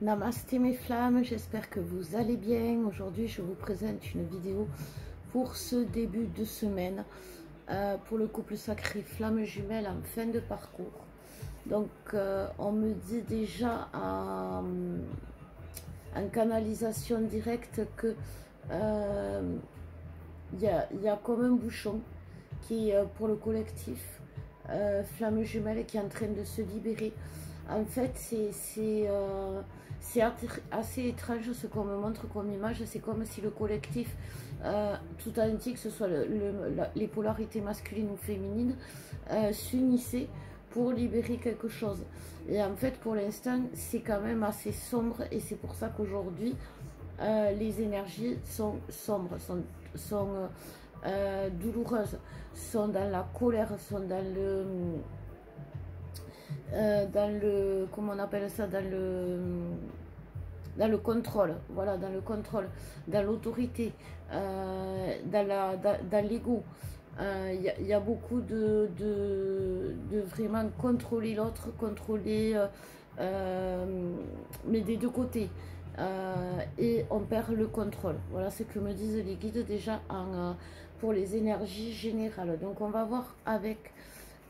Namasté mes flammes, j'espère que vous allez bien. Aujourd'hui je vous présente une vidéo pour ce début de semaine pour le couple sacré flamme jumelle en fin de parcours. Donc on me dit déjà en canalisation directe que y a comme un bouchon qui pour le collectif flamme jumelle qui est en train de se libérer. En fait, c'est assez étrange ce qu'on me montre comme image. C'est comme si le collectif tout entier, que ce soit les polarités masculines ou féminines, s'unissaient pour libérer quelque chose. Et en fait, pour l'instant, c'est quand même assez sombre. Et c'est pour ça qu'aujourd'hui, les énergies sont sombres, sont douloureuses, sont dans la colère, sont dans le comment on appelle ça, dans le contrôle, voilà, dans le contrôle, dans l'autorité, dans l'ego. Il y a beaucoup de vraiment contrôler l'autre, contrôler, mais des deux côtés. Et on perd le contrôle. Voilà ce que me disent les guides déjà pour les énergies générales. Donc on va voir avec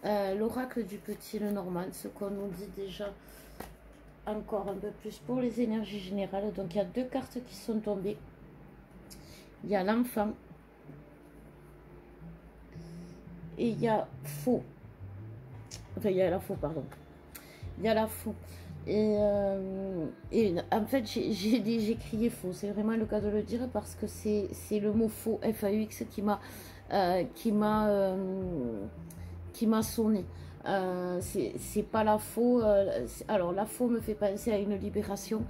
l'oracle du petit Lenormand, ce qu'on nous dit déjà encore un peu plus pour les énergies générales. Donc il y a deux cartes qui sont tombées. Il y a l'enfant et il y a faux. Enfin, il y a la faux, pardon. Il y a la faux. Et en fait, j'ai crié faux. C'est vraiment le cas de le dire parce que c'est le mot faux, F-A-U-X, qui m'a sonné. C'est pas la faux. Alors la faux me fait penser à une libération,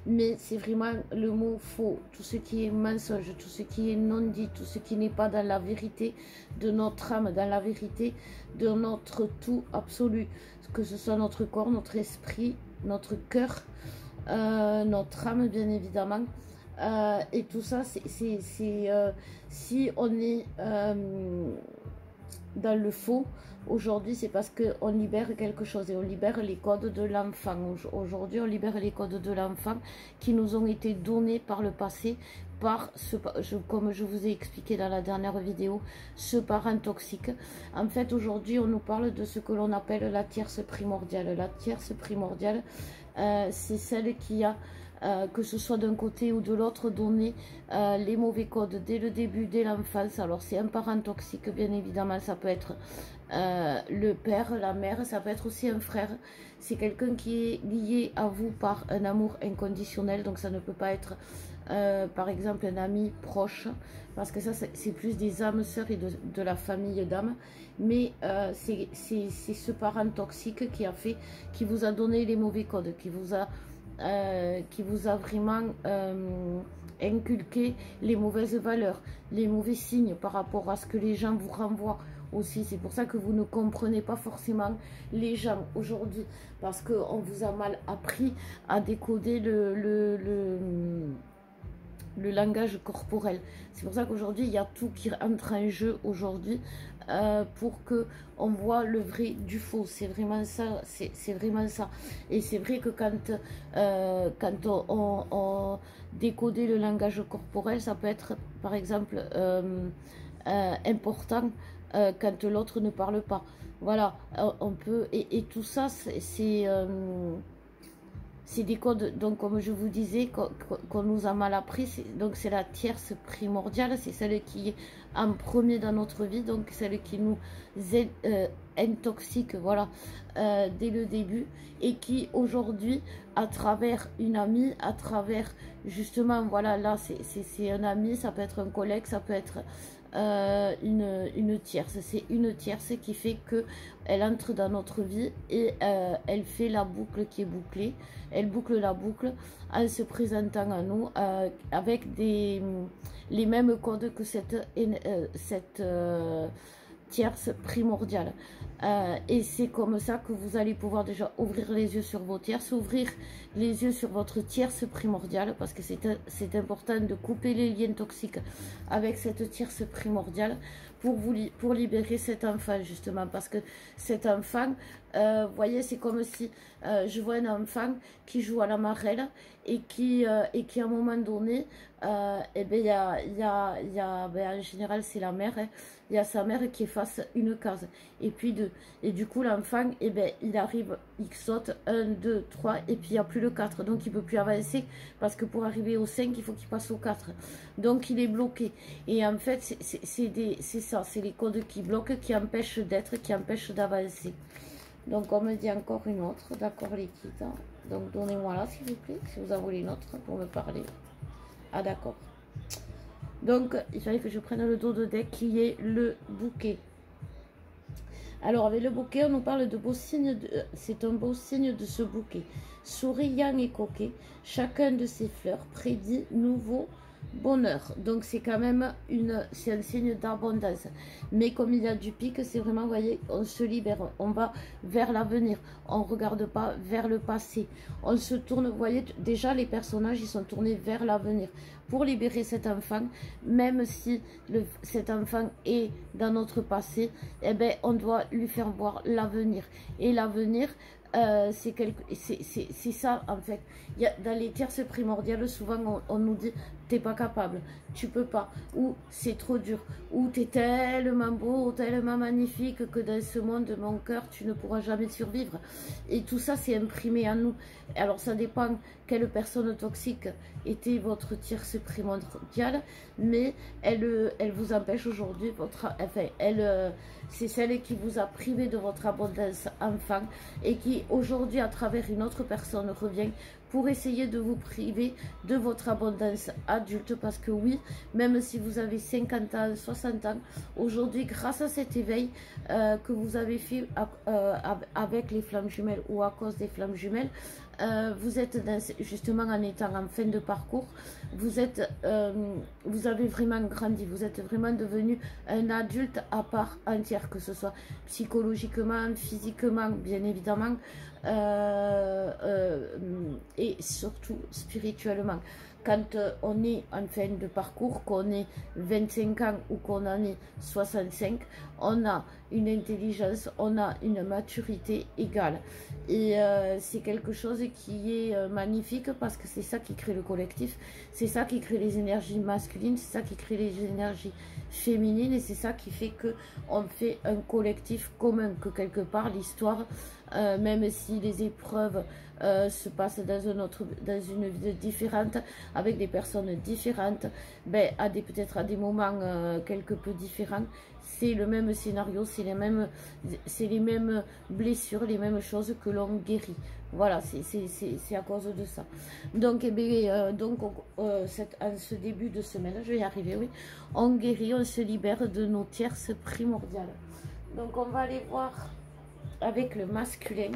mais c'est vraiment le mot faux. Tout ce qui est mensonge, tout ce qui est non dit, tout ce qui n'est pas dans la vérité de notre âme, dans la vérité de notre tout absolu, que ce soit notre corps, notre esprit, notre cœur, notre âme bien évidemment. Et tout ça, si on est dans le faux aujourd'hui, c'est parce qu'on libère quelque chose et on libère les codes de l'enfant. Aujourd'hui, on libère les codes de l'enfant qui nous ont été donnés par le passé, par comme je vous ai expliqué dans la dernière vidéo, ce parent toxique. En fait, aujourd'hui, on nous parle de ce que l'on appelle la tierce primordiale. La tierce primordiale, c'est celle qui a que ce soit d'un côté ou de l'autre, donner les mauvais codes dès le début, dès l'enfance. Alors c'est un parent toxique, bien évidemment, ça peut être le père, la mère, ça peut être aussi un frère. C'est quelqu'un qui est lié à vous par un amour inconditionnel, donc ça ne peut pas être par exemple un ami proche, parce que ça c'est plus des âmes sœurs et de la famille d'âmes, mais c'est ce parent toxique qui vous a donné les mauvais codes, qui vous a vraiment inculqué les mauvaises valeurs, les mauvais signes par rapport à ce que les gens vous renvoient aussi. C'est pour ça que vous ne comprenez pas forcément les gens aujourd'hui, parce qu'on vous a mal appris à décoder le langage corporel. C'est pour ça qu'aujourd'hui il y a tout qui entre en jeu aujourd'hui pour que on voit le vrai du faux. C'est vraiment ça, c'est vraiment ça. Et c'est vrai que quand on décoder le langage corporel, ça peut être par exemple important quand l'autre ne parle pas. Voilà, on peut, et tout ça c'est des codes, donc comme je vous disais, qu'on nous a mal appris. Donc c'est la tierce primordiale, c'est celle qui est en premier dans notre vie, donc celle qui nous intoxique, voilà, dès le début, et qui aujourd'hui, à travers une amie, à travers justement, voilà, là c'est un ami, ça peut être un collègue, ça peut être une tierce. C'est une tierce qui fait que elle entre dans notre vie et elle fait la boucle qui est bouclée. Elle boucle la boucle en se présentant à nous avec les mêmes codes que cette tierce primordiale. Et c'est comme ça que vous allez pouvoir déjà ouvrir les yeux sur vos tierces, ouvrir les yeux sur votre tierce primordiale, parce que c'est important de couper les liens toxiques avec cette tierce primordiale pour libérer cet enfant, justement, parce que cet enfant, Vous voyez, c'est comme si je vois un enfant qui joue à la marelle et qui à un moment donné, eh ben, ben, en général, c'est la mère, hein, il y a sa mère qui efface une case. Et puis deux. Et du coup, l'enfant, eh ben, il arrive, il saute 1, 2, 3, et puis il n'y a plus le 4. Donc, il ne peut plus avancer parce que pour arriver au 5, il faut qu'il passe au 4. Donc, il est bloqué. Et en fait, c'est ça, c'est les codes qui bloquent, qui empêchent d'être, qui empêchent d'avancer. Donc, on me dit encore une autre. D'accord, les kids. Donc, donnez-moi là, s'il vous plaît, si vous en voulez une autre pour me parler. Ah, d'accord. Donc, il fallait que je prenne le dos de deck qui est le bouquet. Alors, avec le bouquet, on nous parle de beaux signes. C'est un beau signe de ce bouquet. Souriant et coquet, chacun de ces fleurs prédit nouveau bonheur. Donc, c'est quand même c'est un signe d'abondance. Mais comme il y a du pic, c'est vraiment, vous voyez, on se libère. On va vers l'avenir. On ne regarde pas vers le passé. On se tourne, vous voyez, déjà, les personnages, ils sont tournés vers l'avenir. Pour libérer cet enfant, même si cet enfant est dans notre passé, eh ben, on doit lui faire voir l'avenir. Et l'avenir, c'est ça, en fait. Dans les tierces primordiales, souvent, on nous dit, t'es pas capable, tu peux pas, ou c'est trop dur, ou t'es tellement beau, tellement magnifique que dans ce monde de mon cœur, tu ne pourras jamais survivre. Et tout ça, c'est imprimé en nous. Alors, ça dépend quelle personne toxique était votre tierce primordiale, mais elle vous empêche aujourd'hui, c'est celle qui vous a privé de votre abondance enfant et qui aujourd'hui, à travers une autre personne, revient pour essayer de vous priver de votre abondance adulte, parce que oui, même si vous avez 50 ans, 60 ans, aujourd'hui, grâce à cet éveil que vous avez fait avec les flammes jumelles ou à cause des flammes jumelles, vous êtes justement en étant en fin de parcours, vous avez vraiment grandi, vous êtes vraiment devenu un adulte à part entière, que ce soit psychologiquement, physiquement, bien évidemment, et surtout spirituellement. Quand on est en fin de parcours, qu'on ait 25 ans ou qu'on en ait 65, on a une intelligence, on a une maturité égale. Et c'est quelque chose qui est magnifique, parce que c'est ça qui crée le collectif, c'est ça qui crée les énergies masculines, c'est ça qui crée les énergies féminines, et c'est ça qui fait qu'on fait un collectif commun, que quelque part l'histoire, même si les épreuves se passent dans une vie différente, avec des personnes différentes, ben, peut-être à des moments quelque peu différents, c'est le même scénario, c'est les mêmes blessures, les mêmes choses que l'on guérit. Voilà, c'est à cause de ça. Donc, en ce début de semaine, je vais y arriver, oui, on guérit, on se libère de nos tierces primordiales. Donc, on va aller voir avec le masculin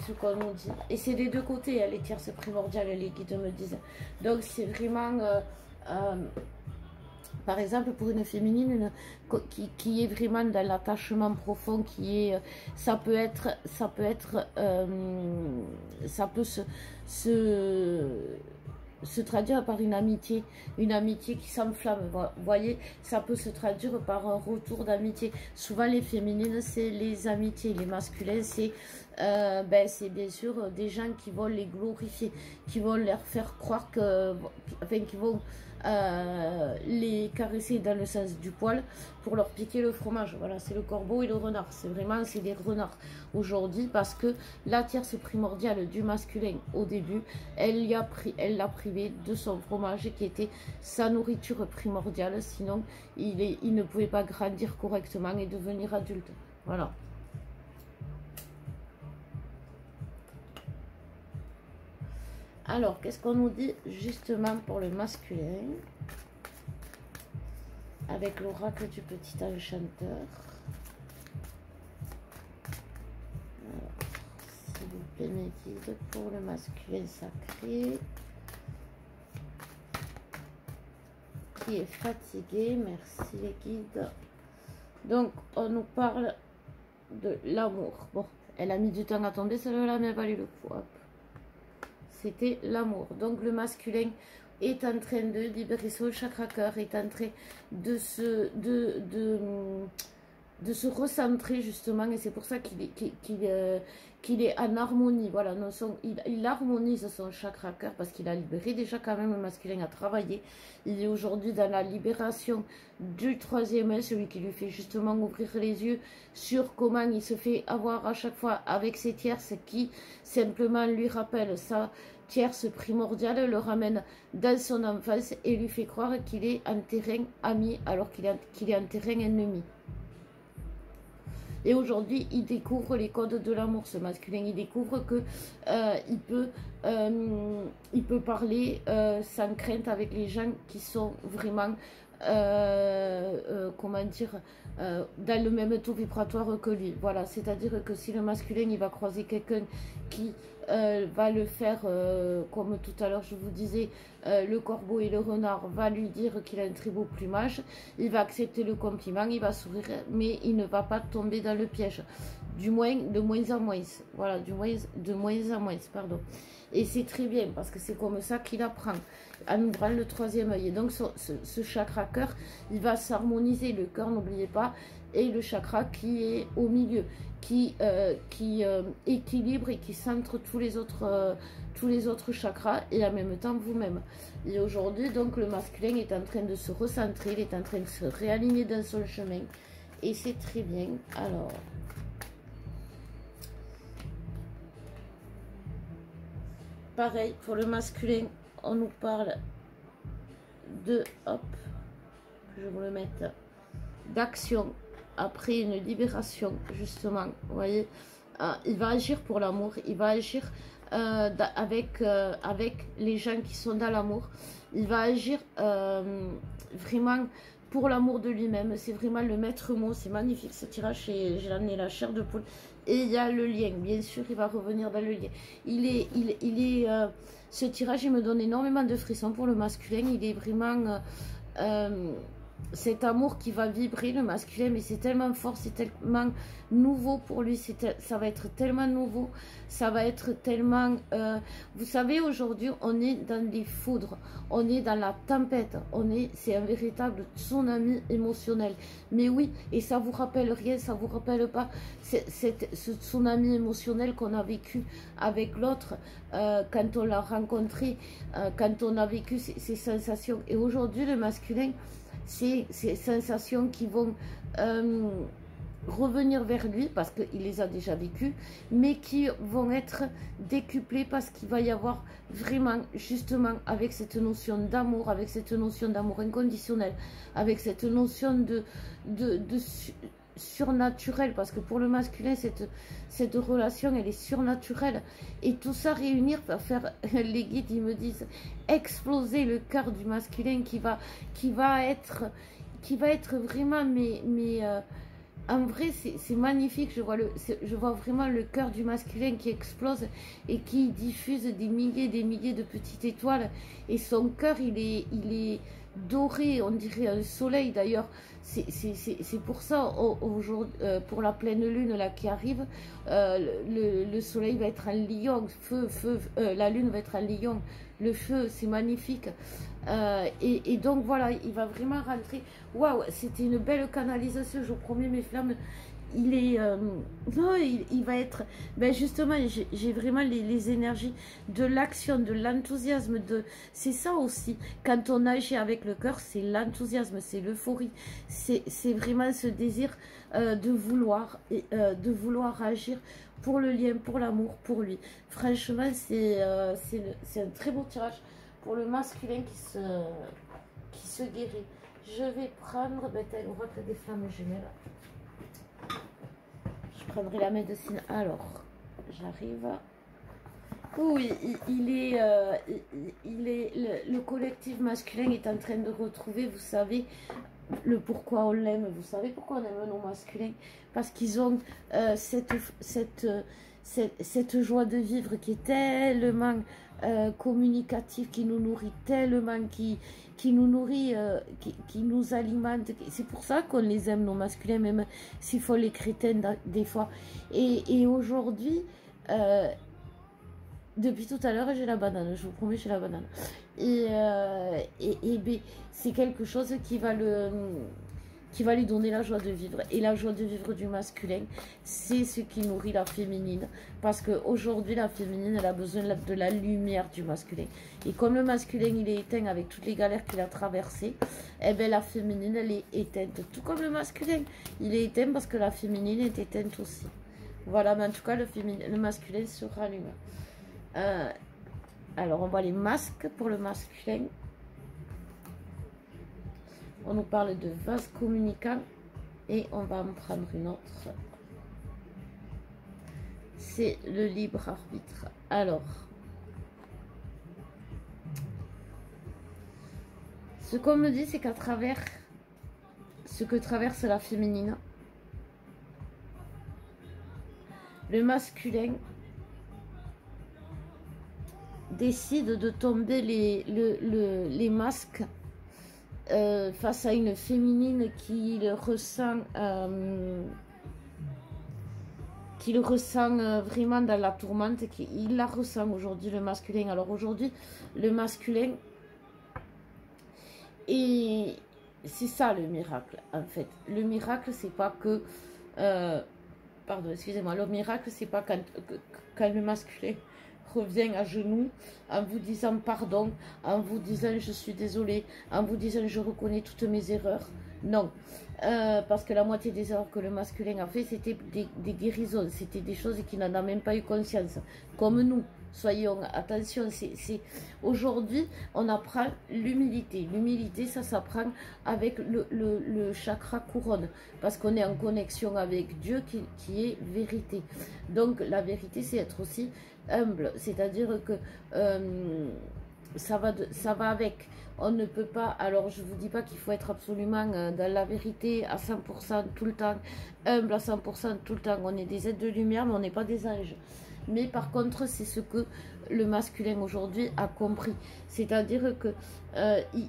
ce qu'on nous dit. Et c'est des deux côtés, hein, les tierces primordiales, les guides me disent. Donc, c'est vraiment... par exemple, pour une féminine qui est vraiment dans l'attachement profond, ça peut se traduire par une amitié qui s'enflamme. Vous voyez, ça peut se traduire par un retour d'amitié. Souvent, les féminines, c'est les amitiés. Les masculins, c'est bien sûr des gens qui vont les glorifier, qui vont leur faire croire qui vont les caresser dans le sens du poil pour leur piquer le fromage. Voilà, c'est le corbeau et le renard. C'est des renards aujourd'hui, parce que la tierce primordiale du masculin, au début, elle l'a privé de son fromage qui était sa nourriture primordiale. Sinon, il ne pouvait pas grandir correctement et devenir adulte. Voilà. Alors, qu'est-ce qu'on nous dit justement pour le masculin avec l'oracle du petit enchanteur? S'il vous plaît, mes guides, pour le masculin sacré qui est fatigué. Merci les guides. Donc, on nous parle de l'amour. Bon, elle a mis du temps à tomber, celle-là, mais elle valait le coup. Hop. C'était l'amour. Donc le masculin est en train de libérer son chakra cœur, est en train de se recentrer justement, et c'est pour ça qu'il est en harmonie. Voilà, il harmonise son chakra cœur parce qu'il a libéré déjà quand même le masculin à travailler. Il est aujourd'hui dans la libération du troisième œil, celui qui lui fait justement ouvrir les yeux sur comment il se fait avoir à chaque fois avec ses tierces qui simplement lui rappellent sa tierce primordiale, le ramène dans son enfance et lui fait croire qu'il est en terrain ami alors qu'il est en terrain ennemi. Et aujourd'hui, il découvre les codes de l'amour, ce masculin. Il découvre que il peut parler sans crainte avec les gens qui sont vraiment, comment dire, dans le même taux vibratoire que lui. Voilà, c'est-à-dire que si le masculin, il va croiser quelqu'un qui va le faire, comme tout à l'heure je vous disais, le corbeau et le renard va lui dire qu'il a un très beau plumage, il va accepter le compliment, il va sourire, mais il ne va pas tomber dans le piège, du moins de moins en moins, voilà, de moins en moins, pardon. Et c'est très bien, parce que c'est comme ça qu'il apprend, en ouvrant le troisième œil. Et donc ce chakra cœur, il va s'harmoniser, le cœur, n'oubliez pas, et le chakra qui est au milieu, qui équilibre et qui centre tous les autres chakras, et en même temps vous-même. Et aujourd'hui, donc, le masculin est en train de se recentrer, il est en train de se réaligner dans son chemin, et c'est très bien. Alors, pareil, pour le masculin, on nous parle de, hop, je vais vous le mettre, d'action, après une libération, justement, vous voyez, il va agir pour l'amour, il va agir avec les gens qui sont dans l'amour, il va agir vraiment pour l'amour de lui-même, c'est vraiment le maître mot, c'est magnifique ce tirage, j'ai amené la chair de poule, et il y a le lien, bien sûr, il va revenir dans le lien, ce tirage, il me donne énormément de frissons pour le masculin, il est vraiment... cet amour qui va vibrer le masculin, mais c'est tellement fort, c'est tellement nouveau pour lui, ça va être tellement nouveau, ça va être tellement... vous savez, aujourd'hui, on est dans des foudres, on est dans la tempête, c'est un véritable tsunami émotionnel. Mais oui, et ça vous rappelle rien, ça vous rappelle pas ce tsunami émotionnel qu'on a vécu avec l'autre quand on l'a rencontré, quand on a vécu ces sensations. Et aujourd'hui, le masculin, ces sensations qui vont revenir vers lui parce qu'il les a déjà vécues, mais qui vont être décuplées parce qu'il va y avoir vraiment, justement, avec cette notion d'amour, avec cette notion d'amour inconditionnel, avec cette notion de surnaturel, parce que pour le masculin, cette relation, elle est surnaturelle, et tout ça réunir va faire, les guides, ils me disent, exploser le cœur du masculin qui va être vraiment, en vrai, c'est magnifique. Je vois vraiment le cœur du masculin qui explose et qui diffuse des milliers de petites étoiles. Et son cœur, il est doré, on dirait un soleil d'ailleurs. C'est pour ça, pour la pleine lune là qui arrive, le soleil va être en lion, la lune va être en lion, le feu, c'est magnifique. Et donc voilà, il va vraiment rentrer. Waouh, c'était une belle canalisation, je vous promets mes flammes. Non, il va être, ben justement, j'ai vraiment les énergies de l'action, de l'enthousiasme, c'est ça aussi, quand on agit avec le cœur, c'est l'enthousiasme, c'est l'euphorie, c'est vraiment ce désir de vouloir agir pour le lien, pour l'amour, pour lui. Franchement, c'est un très beau tirage pour le masculin qui se guérit. Je vais prendre, ben, on voit que des flammes jumelles. Je prendrai la médecine. Alors, j'arrive. Oui, le collectif masculin est en train de retrouver, vous savez, le pourquoi on l'aime. Vous savez pourquoi on aime nos masculins? Parce qu'ils ont cette joie de vivre qui est tellement communicative, qui nous nourrit tellement, qui nous nourrit, qui nous alimente. C'est pour ça qu'on les aime, nos masculins, même s'il faut les crétins des fois. Et aujourd'hui, depuis tout à l'heure, j'ai la banane, je vous promets, j'ai la banane. Et ben, c'est quelque chose qui va qui va lui donner la joie de vivre. Et la joie de vivre du masculin, c'est ce qui nourrit la féminine. Parce qu'aujourd'hui, la féminine, elle a besoin de la lumière du masculin. Et comme le masculin, il est éteint avec toutes les galères qu'il a traversées, eh bien, la féminine, elle est éteinte. Tout comme le masculin, il est éteint parce que la féminine est éteinte aussi. Voilà, mais en tout cas, le masculin se rallume. Alors, on voit les masques pour le masculin. On nous parle de vase communicant et on va en prendre une autre. C'est le libre arbitre. Alors, ce qu'on me dit, c'est qu'à travers ce que traverse la féminine, le masculin décide de tomber les masques face à une féminine qui le ressent vraiment dans la tourmente, il la ressent aujourd'hui, le masculin. Alors aujourd'hui, le masculin, et c'est ça le miracle en fait. Le miracle, c'est pas que pardon, excusez-moi, le miracle, c'est pas quand le masculin revient à genoux en vous disant pardon, en vous disant je suis désolée, en vous disant je reconnais toutes mes erreurs. Non, parce que la moitié des erreurs que le masculin a fait, c'était des guérisons, c'était des choses qu'il n'en a même pas eu conscience, comme nous. Soyons, attention, aujourd'hui, on apprend l'humilité. L'humilité, ça s'apprend avec le chakra couronne, parce qu'on est en connexion avec Dieu qui est vérité. Donc, la vérité, c'est être aussi humble, c'est-à-dire que ça va avec. On ne peut pas, alors je ne vous dis pas qu'il faut être absolument dans la vérité à 100% tout le temps, humble à 100% tout le temps. On est des êtres de lumière, mais on n'est pas des anges. Mais par contre, c'est ce que le masculin aujourd'hui a compris. C'est-à-dire que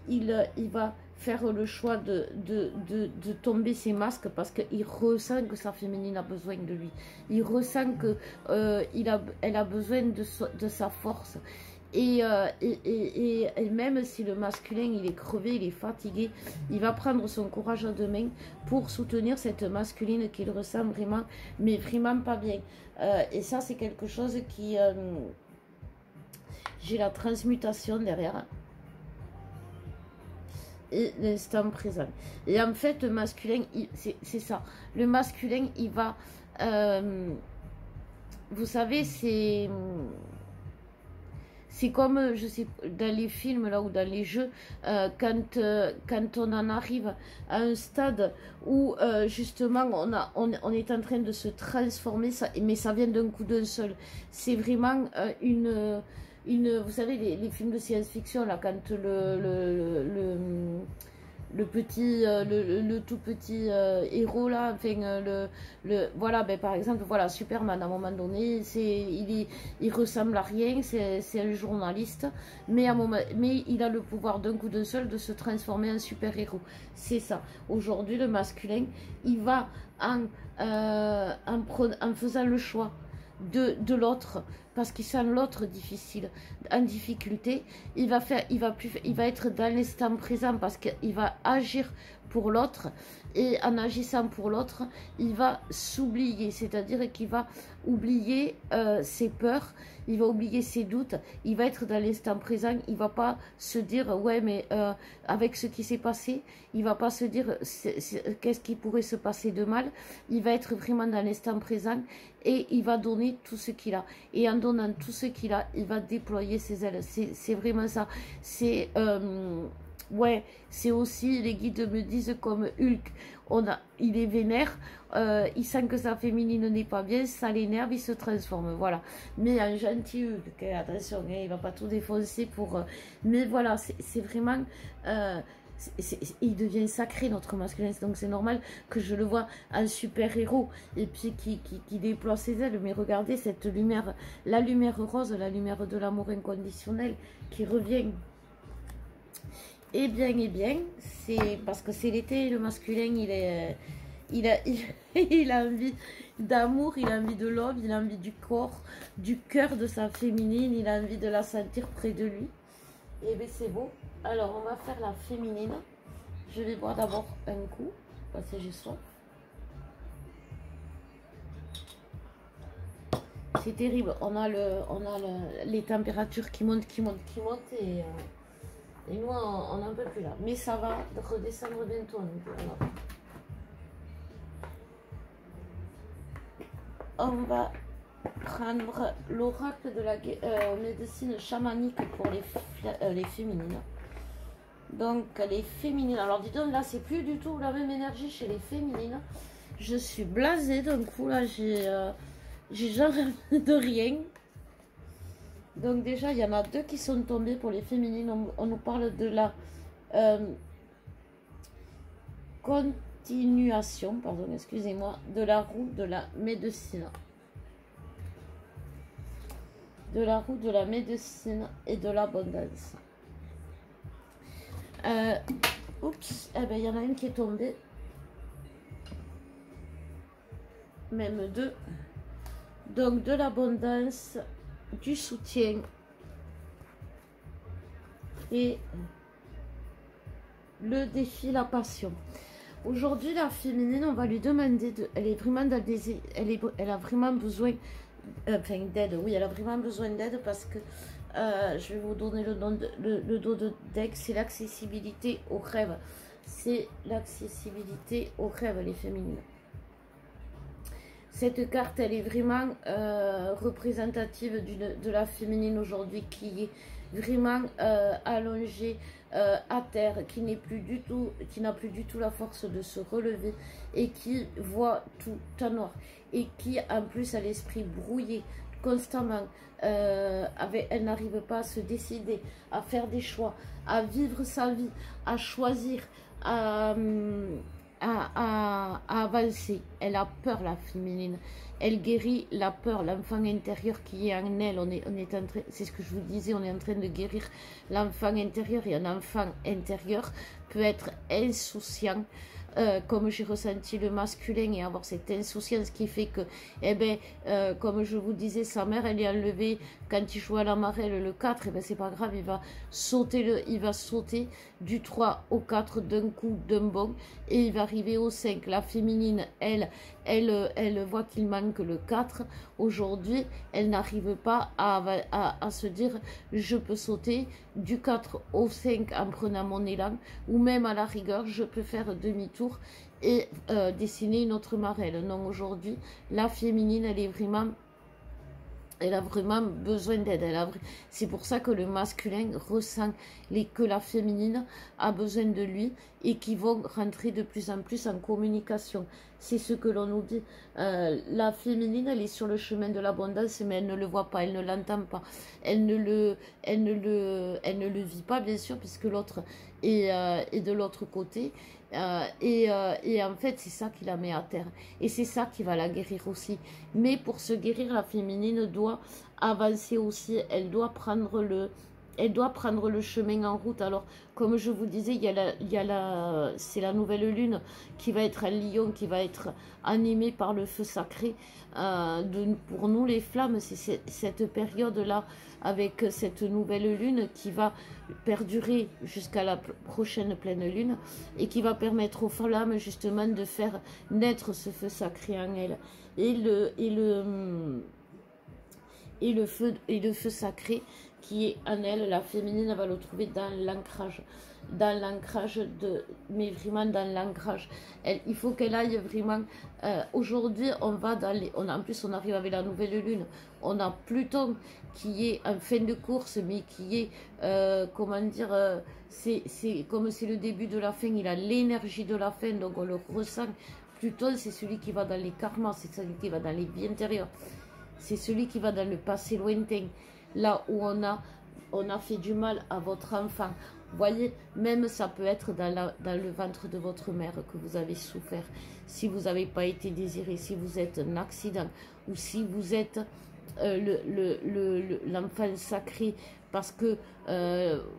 il va faire le choix de tomber ses masques parce qu'il ressent que sa féminine a besoin de lui. Il ressent que elle a besoin de sa force. Et même si le masculin, il est crevé, il est fatigué, il va prendre son courage à deux mains pour soutenir cette masculine qu'il ressent vraiment, mais vraiment pas bien. Et ça, c'est quelque chose qui... j'ai la transmutation derrière. Et l'instant présent. Et en fait, le masculin, c'est ça. Le masculin, il va... vous savez, c'est... C'est comme, je sais, dans les films là ou dans les jeux, quand on en arrive à un stade où justement on est en train de se transformer, mais ça vient d'un coup d'un seul. C'est vraiment vous savez, les films de science-fiction, là, quand le tout petit héros là, enfin voilà, ben par exemple, voilà, Superman, à un moment donné, il ressemble à rien, c'est un journaliste, mais il a le pouvoir d'un coup d'un seul de se transformer en super héros. C'est ça. Aujourd'hui, le masculin, il va en faisant le choix de l'autre, parce qu'il sent l'autre difficile, en difficulté, il va être dans l'instant présent parce qu'il va agir pour l'autre, et en agissant pour l'autre, il va s'oublier, c'est-à-dire qu'il va oublier ses peurs, il va oublier ses doutes, il va être dans l'instant présent, il va pas se dire ouais mais avec ce qui s'est passé, il va pas se dire qu'est-ce qui pourrait se passer de mal, il va être vraiment dans l'instant présent et il va donner tout ce qu'il a, et en donnant tout ce qu'il a, il va déployer ses ailes. C'est vraiment ça. C'est ouais, c'est aussi, les guides me disent, comme Hulk, il est vénère, il sent que sa féminine n'est pas bien, ça l'énerve, il se transforme, voilà. Mais un gentil Hulk, attention, hein, il va pas tout défoncer pour... mais voilà, c'est vraiment... il devient sacré, notre masculin, donc c'est normal que je le vois un super héros et puis qui déploie ses ailes. Mais regardez cette lumière, la lumière rose, la lumière de l'amour inconditionnel qui revient. Eh bien, c'est parce que c'est l'été, le masculin, il a envie d'amour, il a envie de l'homme, il a envie du corps, du cœur de sa féminine, il a envie de la sentir près de lui. Et bien c'est beau. Alors on va faire la féminine. Je vais boire d'abord un coup. parce que j'ai soif. C'est terrible, on a les températures qui montent et nous on n'en peut plus là. Mais ça va redescendre bientôt. Donc, voilà. On va prendre l'oracle de la médecine chamanique pour les féminines. Donc les féminines, alors dis donc là c'est plus du tout la même énergie chez les féminines. Je suis blasée d'un coup là, j'ai genre de rien. Donc déjà il y en a 2 qui sont tombés pour les féminines. On nous parle de la continuation, pardon, excusez-moi, de la roue de la médecine. De la roue de la médecine et de l'abondance. Oups, eh ben il y en a une qui est tombée. Même 2. Donc de l'abondance, du soutien et le défi, la passion. Aujourd'hui, la féminine, on va lui demander elle est vraiment dans des, elle a vraiment besoin d'aide. Oui, elle a vraiment besoin d'aide parce que je vais vous donner le nom le dos de deck, c'est l'accessibilité aux rêves. C'est l'accessibilité aux rêves, les féminines. Cette carte, elle est vraiment représentative de la féminine aujourd'hui, qui est vraiment allongée à terre, qui n'a plus du tout la force de se relever et qui voit tout en noir et qui en plus a l'esprit brouillé constamment. Elle n'arrive pas à se décider, à faire des choix, à vivre sa vie, à choisir, à avancer. Elle a peur, la féminine. Elle guérit la peur, l'enfant intérieur qui est en elle. C'est ce que je vous disais, on est en train de guérir l'enfant intérieur. Et un enfant intérieur peut être insouciant, comme j'ai ressenti le masculin, et avoir cette insouciance qui fait que, eh ben, comme je vous disais, sa mère, elle est enlevée quand il joue à la marelle le 4, eh ben, c'est pas grave, il va sauter du 3 au 4 d'un coup, d'un bond, et il va arriver au 5. La féminine, elle voit qu'il manque le 4. Aujourd'hui, elle n'arrive pas à se dire, je peux sauter du 4 au 5 en prenant mon élan, ou même à la rigueur, je peux faire demi-tour et dessiner une autre marelle. Non, aujourd'hui, la féminine, elle a vraiment besoin d'aide. C'est pour ça que le masculin ressent que la féminine a besoin de lui et qu'ils vont rentrer de plus en plus en communication. C'est ce que l'on nous dit. La féminine, elle est sur le chemin de l'abondance, mais elle ne le voit pas, elle ne l'entend pas. Elle ne le vit pas, bien sûr, puisque l'autre est de l'autre côté. Et en fait, c'est ça qui la met à terre. Et c'est ça qui va la guérir aussi. Mais pour se guérir, la féminine doit avancer aussi. Elle doit prendre le chemin en route. Alors, comme je vous disais, c'est la nouvelle lune qui va être en Lion, qui va être animée par le feu sacré. Pour nous, les flammes, c'est cette période-là, avec cette nouvelle lune qui va perdurer jusqu'à la prochaine pleine lune et qui va permettre aux flammes justement de faire naître ce feu sacré en elles. Et le feu sacré qui est en elle, la féminine, elle va le trouver dans l'ancrage, mais vraiment dans l'ancrage. Il faut qu'elle aille vraiment. Aujourd'hui, en plus, on arrive avec la nouvelle lune. On a Pluton qui est en fin de course, mais qui est, comment dire, c'est comme c'est le début de la fin. Il a l'énergie de la fin, donc on le ressent. Pluton, c'est celui qui va dans les karmas, c'est celui qui va dans les vies intérieures. C'est celui qui va dans le passé lointain, là où on a fait du mal à votre enfant. Vous voyez, même ça peut être dans le ventre de votre mère que vous avez souffert. Si vous n'avez pas été désiré, si vous êtes un accident, ou si vous êtes l'enfant sacré, parce que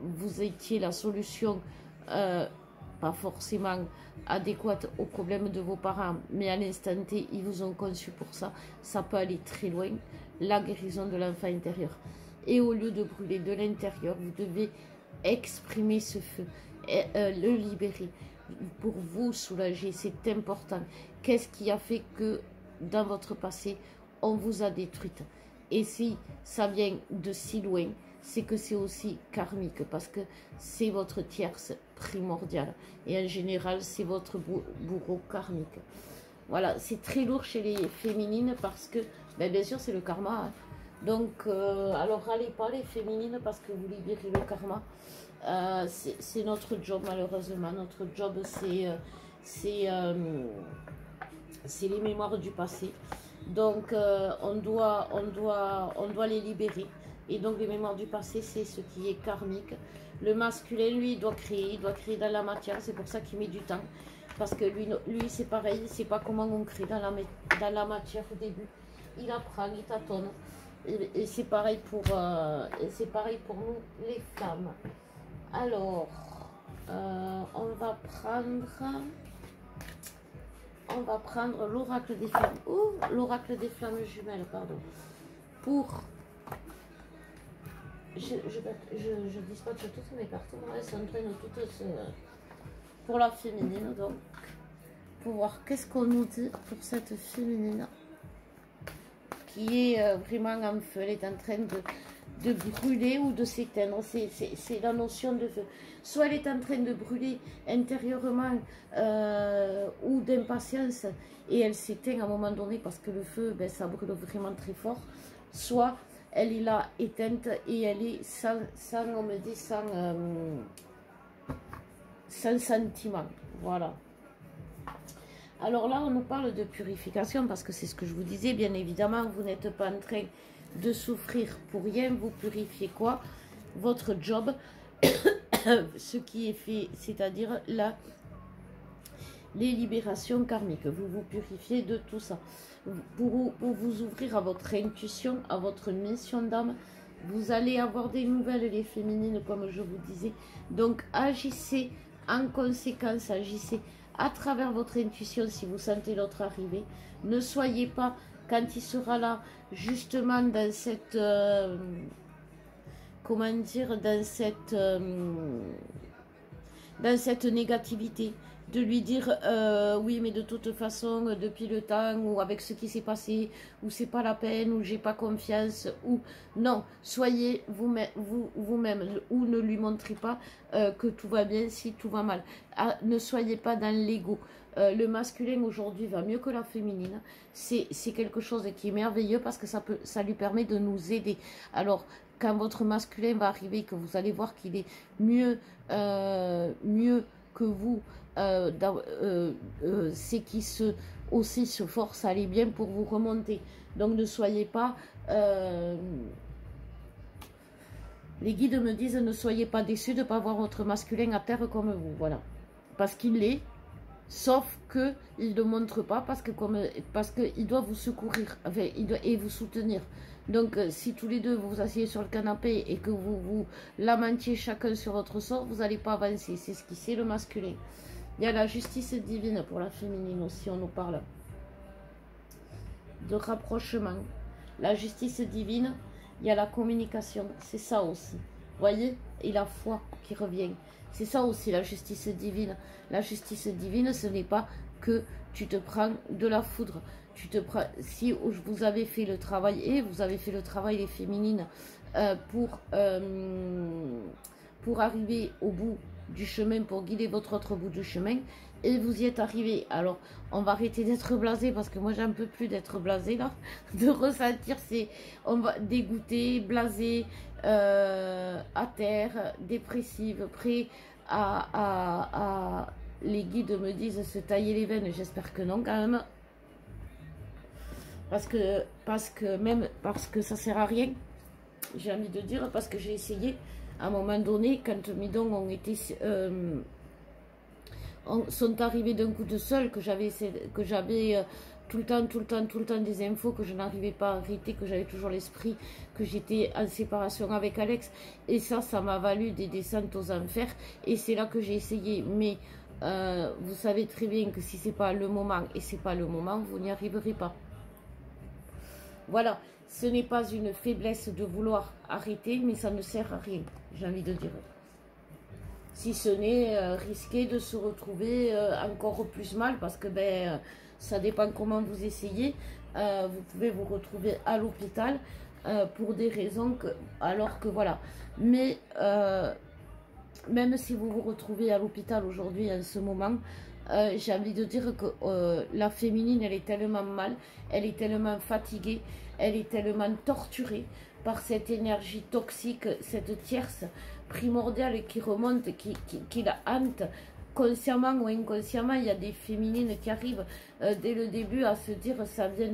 vous étiez la solution, pas forcément adéquate aux problèmes de vos parents, mais à l'instant T, ils vous ont conçu pour ça. Ça peut aller très loin, la guérison de l'enfant intérieur. Et au lieu de brûler de l'intérieur, vous devez exprimer ce feu, et, le libérer. pour vous soulager, c'est important. Qu'est-ce qui a fait que dans votre passé, on vous a détruite? Et si ça vient de si loin, c'est que c'est aussi karmique, parce que c'est votre tierce primordiale. Et en général, c'est votre bourreau karmique. Voilà, c'est très lourd chez les féminines, parce que, ben, bien sûr, c'est le karma. Hein. Donc, alors râlez pas les féminines, parce que vous libérez le karma. C'est notre job, malheureusement. Notre job, c'est les mémoires du passé. Donc, on doit les libérer. Et donc, les mémoires du passé, c'est ce qui est karmique. Le masculin, lui, il doit créer dans la matière. C'est pour ça qu'il met du temps. Parce que lui c'est pareil. Il ne sait pas comment on crée dans la matière au début. Il apprend, il tâtonne. Et c'est pareil pour nous, les femmes. Alors, on va prendre l'oracle des flammes. Oh, l'oracle des flammes jumelles, pardon. Pour... Je dispatche toutes mes cartes. Elles s'entraînent toutes pour la féminine. Donc, pour voir qu'est-ce qu'on nous dit pour cette féminine qui est vraiment en feu. Elle est en train de brûler ou de s'éteindre. C'est la notion de feu. Soit elle est en train de brûler intérieurement ou d'impatience et elle s'éteint à un moment donné parce que le feu, ben, ça brûle vraiment très fort. Soit elle est là éteinte et elle est sans on me dit, sans sentiment. Voilà. Alors là, on nous parle de purification parce que c'est ce que je vous disais. Bien évidemment, vous n'êtes pas en train de souffrir pour rien. Vous purifiez quoi? Votre job, ce qui est fait, c'est-à-dire les libérations karmiques. Vous vous purifiez de tout ça. Pour vous ouvrir à votre intuition, à votre mission d'âme, vous allez avoir des nouvelles, les féminines, comme je vous disais. Donc, agissez en conséquence, agissez à travers votre intuition si vous sentez l'autre arriver. Ne soyez pas, quand il sera là, justement dans cette... comment dire, dans cette négativité, de lui dire oui mais de toute façon depuis le temps ou avec ce qui s'est passé ou c'est pas la peine ou j'ai pas confiance ou non, soyez vous-même ou ne lui montrez pas que tout va bien si tout va mal. Ne soyez pas dans l'ego. Le masculin aujourd'hui va mieux que la féminine. C'est quelque chose qui est merveilleux parce que ça lui permet de nous aider. Alors quand votre masculin va arriver, que vous allez voir qu'il est mieux que vous, c'est qu'il aussi se force à aller bien pour vous remonter. Donc ne soyez pas... les guides me disent, ne soyez pas déçus de ne pas voir votre masculin à terre comme vous. Voilà. Parce qu'il l'est. Sauf qu'il ne le montre pas parce qu'il doit vous secourir enfin, et vous soutenir. Donc si tous les deux vous vous asseyez sur le canapé et que vous lamentiez chacun sur votre sort, vous n'allez pas avancer. C'est ce qui c'est le masculin. Il y a la justice divine pour la féminine aussi, on nous parle de rapprochement. La justice divine, il y a la communication, c'est ça aussi. Vous voyez? Et la foi qui revient. C'est ça aussi la justice divine. La justice divine, ce n'est pas que tu te prends de la foudre. Tu te prends, si vous avez fait le travail, et vous avez fait le travail les féminines, pour arriver au bout du chemin, pour guider votre autre bout du chemin, et vous y êtes arrivé. Alors, on va arrêter d'être blasé, parce que moi, j'en peux plus d'être blasé, là, de ressentir, on va dégoûter, blasé, à terre, dépressive, prêt à les guides me disent se tailler les veines, j'espère que non quand même, parce que ça sert à rien, j'ai envie de dire, parce que j'ai essayé à un moment donné quand mes dons ont été sont arrivés d'un coup de seul, que j'avais tout le temps des infos, que je n'arrivais pas à arrêter, que j'avais toujours l'esprit, que j'étais en séparation avec Alex, et ça m'a valu des descentes aux enfers, et c'est là que j'ai essayé, mais vous savez très bien que si c'est pas le moment, et c'est pas le moment, vous n'y arriverez pas. Voilà, ce n'est pas une faiblesse de vouloir arrêter, mais ça ne sert à rien, j'ai envie de dire. si ce n'est risquer de se retrouver encore plus mal, parce que ben, ça dépend comment vous essayez. Vous pouvez vous retrouver à l'hôpital pour des raisons que, alors que voilà. Mais même si vous vous retrouvez à l'hôpital aujourd'hui en ce moment, j'ai envie de dire que la féminine, elle est tellement mal, elle est tellement fatiguée, elle est tellement torturée par cette énergie toxique, cette tierce primordiale qui remonte, qui la hante. Consciemment ou inconsciemment, il y a des féminines qui arrivent dès le début à se dire ça vient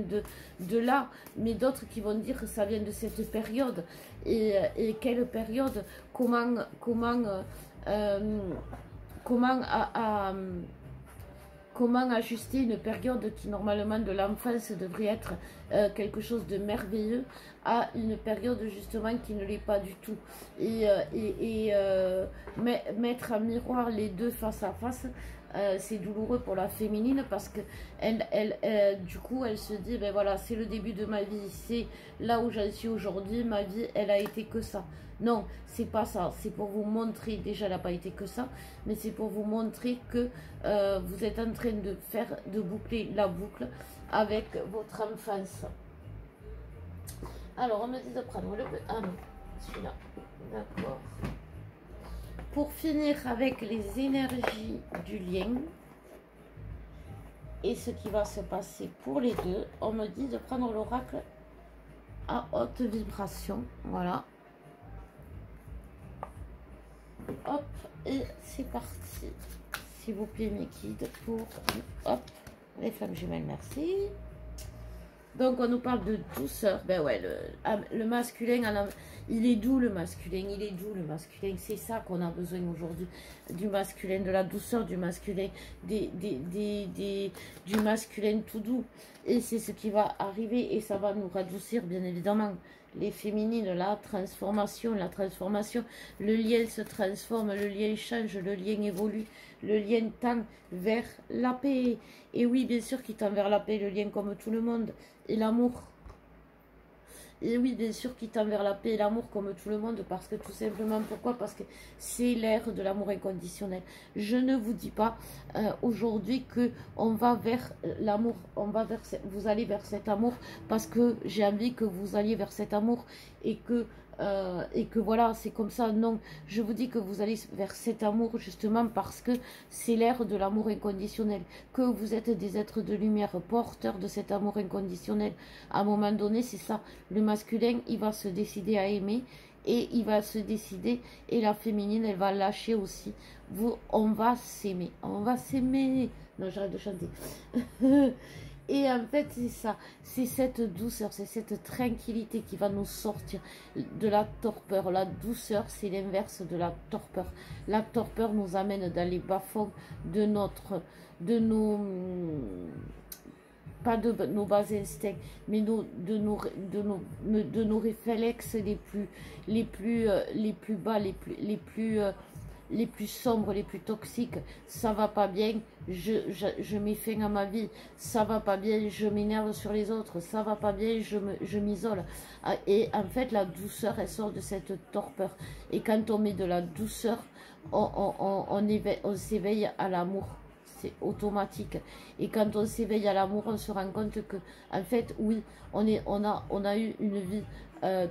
de là, mais d'autres qui vont dire ça vient de cette période. Et quelle période, comment ajuster une période qui normalement de l'enfance devrait être quelque chose de merveilleux à une période justement qui ne l'est pas du tout. Mettre en miroir les deux face à face, c'est douloureux pour la féminine parce que du coup elle se dit ben voilà, c'est le début de ma vie, c'est là où j'en suis aujourd'hui, ma vie elle a été que ça. Non, c'est pas ça, c'est pour vous montrer, déjà elle n'a pas été que ça, mais c'est pour vous montrer que vous êtes en train de boucler la boucle avec votre enfance. Alors on me dit de prendre le... Ah non, celui-là, d'accord. Pour finir avec les énergies du lien et ce qui va se passer pour les deux, on me dit de prendre l'oracle à haute vibration, voilà. Hop, et c'est parti. S'il vous plaît, mes guides, pour... Hop, les flammes jumelles, merci. Donc, on nous parle de douceur. Ben ouais, le masculin, il est doux, le masculin. Il est doux, le masculin. C'est ça qu'on a besoin aujourd'hui. Du masculin, de la douceur du masculin. Du masculin tout doux. Et c'est ce qui va arriver. Et ça va nous radoucir, bien évidemment. Les féminines, la transformation. Le lien se transforme, le lien change, le lien évolue. Le lien tend vers la paix. Et oui, bien sûr qu'il tend vers la paix, le lien comme tout le monde. Et l'amour. Et oui, bien sûr qu'il tend vers la paix et l'amour comme tout le monde. Parce que tout simplement, pourquoi? Parce que c'est l'ère de l'amour inconditionnel. Je ne vous dis pas aujourd'hui que on va vers l'amour. Vous allez vers cet amour. Parce que j'ai envie que vous alliez vers cet amour. Et que voilà, c'est comme ça. Non, je vous dis que vous allez vers cet amour justement parce que c'est l'ère de l'amour inconditionnel, que vous êtes des êtres de lumière porteurs de cet amour inconditionnel. À un moment donné, c'est ça, le masculin, il va se décider à aimer et il va se décider, et la féminine, elle va lâcher aussi. On va s'aimer, non, j'arrête de chanter. Et en fait, c'est ça, c'est cette douceur, c'est cette tranquillité qui va nous sortir de la torpeur. La douceur, c'est l'inverse de la torpeur. La torpeur nous amène dans les bas-fonds pas de nos bas instincts, mais de nos réflexes les plus bas, les plus sombres, les plus toxiques. Ça va pas bien, je mets fin à ma vie. Ça va pas bien, je m'énerve sur les autres. Ça va pas bien, je m'isole. Et en fait, la douceur, elle sort de cette torpeur. Et quand on met de la douceur, on s'éveille à l'amour. C'est automatique. Et quand on s'éveille à l'amour, on se rend compte que, en fait, oui, on a eu une vie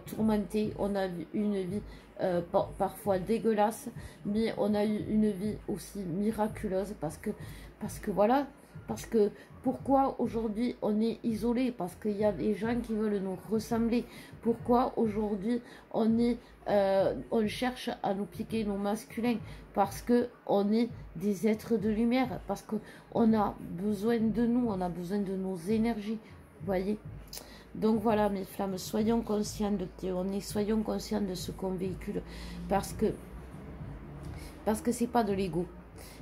tourmentée, on a eu une vie parfois dégueulasse, mais on a eu une vie aussi miraculeuse parce que voilà, parce que pourquoi aujourd'hui on est isolé? Parce qu'il y a des gens qui veulent nous ressembler. Pourquoi aujourd'hui on cherche à nous piquer nos masculins? Parce que on est des êtres de lumière, parce qu'on a besoin de nous, on a besoin de nos énergies, vous voyez. Donc voilà, mes flammes, soyons conscients de qui on est, soyons conscients de ce qu'on véhicule, parce que c'est pas de l'ego.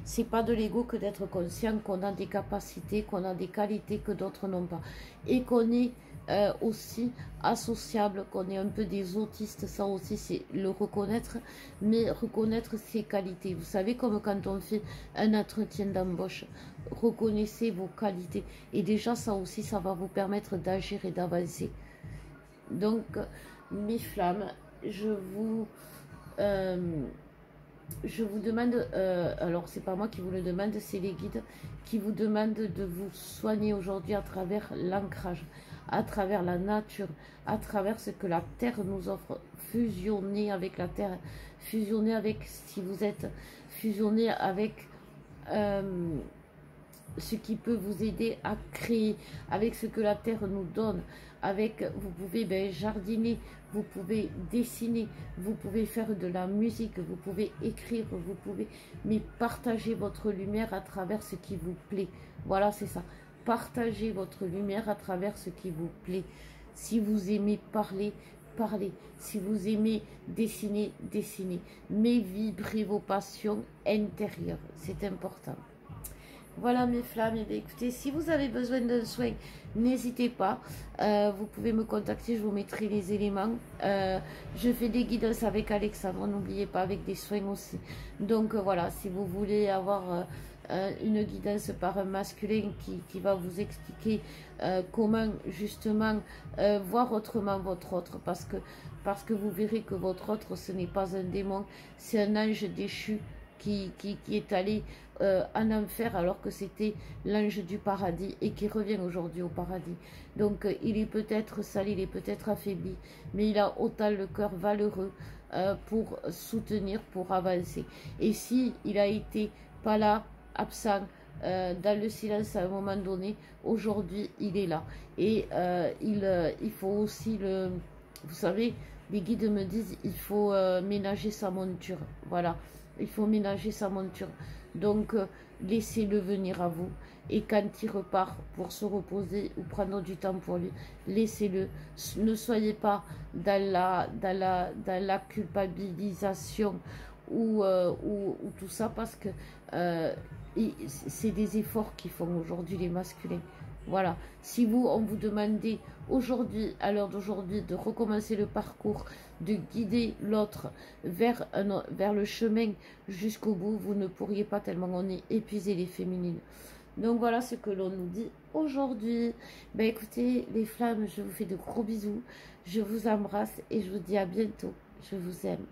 C'est pas de l'ego que d'être conscient qu'on a des capacités, qu'on a des qualités que d'autres n'ont pas. Et qu'on est aussi associable, qu'on est un peu des autistes, ça aussi c'est le reconnaître, mais reconnaître ses qualités. Vous savez, comme quand on fait un entretien d'embauche, reconnaissez vos qualités. Et déjà ça aussi, ça va vous permettre d'agir et d'avancer. Donc, mes flammes, je vous je vous demande, alors c'est pas moi qui vous le demande, c'est les guides qui vous demandent de vous soigner aujourd'hui à travers l'ancrage, à travers la nature, à travers ce que la terre nous offre, fusionner avec la terre, fusionner avec, si vous êtes fusionné avec ce qui peut vous aider à créer, avec ce que la terre nous donne, avec, vous pouvez jardiner, vous pouvez dessiner, vous pouvez faire de la musique, vous pouvez écrire, vous pouvez, mais partager votre lumière à travers ce qui vous plaît. Voilà, c'est ça. Partagez votre lumière à travers ce qui vous plaît. Si vous aimez parler, parlez. Si vous aimez dessiner, dessinez. Mais vibrez vos passions intérieures. C'est important. Voilà mes flammes, et bien, écoutez, si vous avez besoin d'un soin, n'hésitez pas, vous pouvez me contacter, je vous mettrai les éléments. Je fais des guidances avec Alexandre, n'oubliez pas, avec des soins aussi. Donc voilà, si vous voulez avoir une guidance par un masculin qui va vous expliquer comment justement voir autrement votre autre, parce que vous verrez que votre autre, ce n'est pas un démon, c'est un ange déchu qui est allé en enfer alors que c'était l'ange du paradis et qui revient aujourd'hui au paradis. Donc il est peut-être sale, il est peut-être affaibli, mais il a autant le cœur valeureux pour soutenir, pour avancer. Et si il a été pas là, absent, dans le silence à un moment donné, aujourd'hui il est là. Et il faut aussi le... Vous savez, les guides me disent il faut ménager sa monture. Voilà, il faut ménager sa monture. Donc, laissez-le venir à vous. Et quand il repart pour se reposer ou prendre du temps pour lui, laissez-le. Ne soyez pas dans la culpabilisation ou tout ça, parce que c'est des efforts qu'ils font aujourd'hui les masculins. Voilà, si on vous demandait aujourd'hui, à l'heure d'aujourd'hui, de recommencer le parcours, de guider l'autre vers le chemin jusqu'au bout, vous ne pourriez pas tellement on est épuisé les féminines. Donc voilà ce que l'on nous dit aujourd'hui. Ben écoutez les flammes, je vous fais de gros bisous, je vous embrasse et je vous dis à bientôt. Je vous aime.